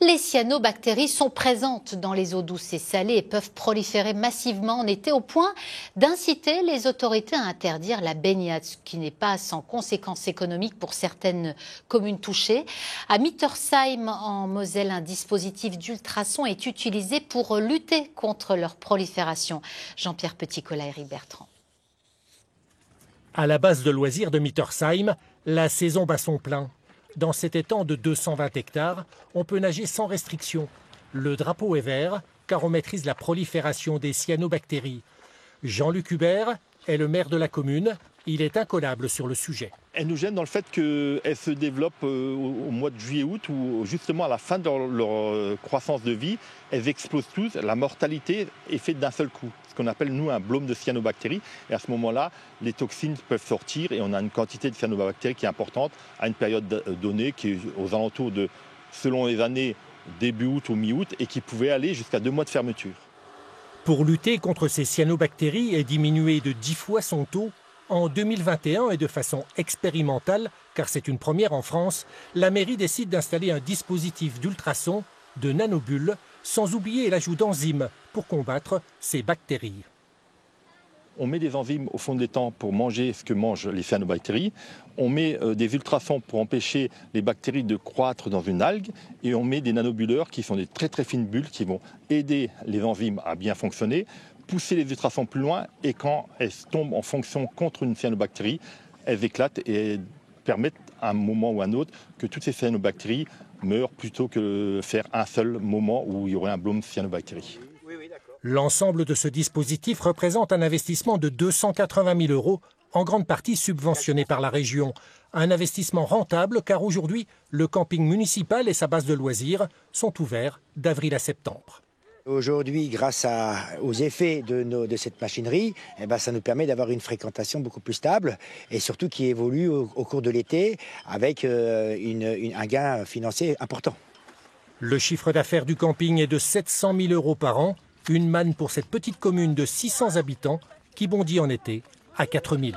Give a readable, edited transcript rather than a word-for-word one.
Les cyanobactéries sont présentes dans les eaux douces et salées et peuvent proliférer massivement en été au point d'inciter les autorités à interdire la baignade, ce qui n'est pas sans conséquences économiques pour certaines communes touchées. À Mittersheim, en Moselle, un dispositif d'ultrasons est utilisé pour lutter contre leur prolifération. Jean-Pierre Petit-Collat, Éric Bertrand. À la base de loisirs de Mittersheim, la saison bat son plein. Dans cet étang de 220 hectares, on peut nager sans restriction. Le drapeau est vert, car on maîtrise la prolifération des cyanobactéries. Jean-Luc Hubert est le maire de la commune. Il est incollable sur le sujet. Elle nous gêne dans le fait qu'elles se développent au mois de juillet-août, où justement à la fin de leur croissance de vie, elles explosent tous. La mortalité est faite d'un seul coup, ce qu'on appelle nous un blôme de cyanobactéries. Et à ce moment-là, les toxines peuvent sortir et on a une quantité de cyanobactéries qui est importante à une période donnée, qui est aux alentours de, selon les années, début août ou mi-août, et qui pouvait aller jusqu'à 2 mois de fermeture. Pour lutter contre ces cyanobactéries et diminuer de 10 fois son taux, en 2021 et de façon expérimentale, car c'est une première en France, la mairie décide d'installer un dispositif d'ultrasons, de nanobulles, sans oublier l'ajout d'enzymes pour combattre ces bactéries. On met des enzymes au fond de l'étang pour manger ce que mangent les cyanobactéries. On met des ultrasons pour empêcher les bactéries de croître dans une algue. Et on met des nanobulleurs qui sont des très très fines bulles qui vont aider les enzymes à bien fonctionner, pousser les ultrasons plus loin, et quand elles tombent en fonction contre une cyanobactérie, elles éclatent et permettent à un moment ou à un autre que toutes ces cyanobactéries meurent plutôt que faire un seul moment où il y aurait un blôme de cyanobactéries. L'ensemble de ce dispositif représente un investissement de 280 000 € en grande partie subventionné par la région. Un investissement rentable car aujourd'hui, le camping municipal et sa base de loisirs sont ouverts d'avril à septembre. Aujourd'hui, grâce aux effets de cette machinerie, ça nous permet d'avoir une fréquentation beaucoup plus stable et surtout qui évolue au cours de l'été avec un gain financier important. Le chiffre d'affaires du camping est de 700 000 € par an, une manne pour cette petite commune de 600 habitants qui bondit en été à 4 000.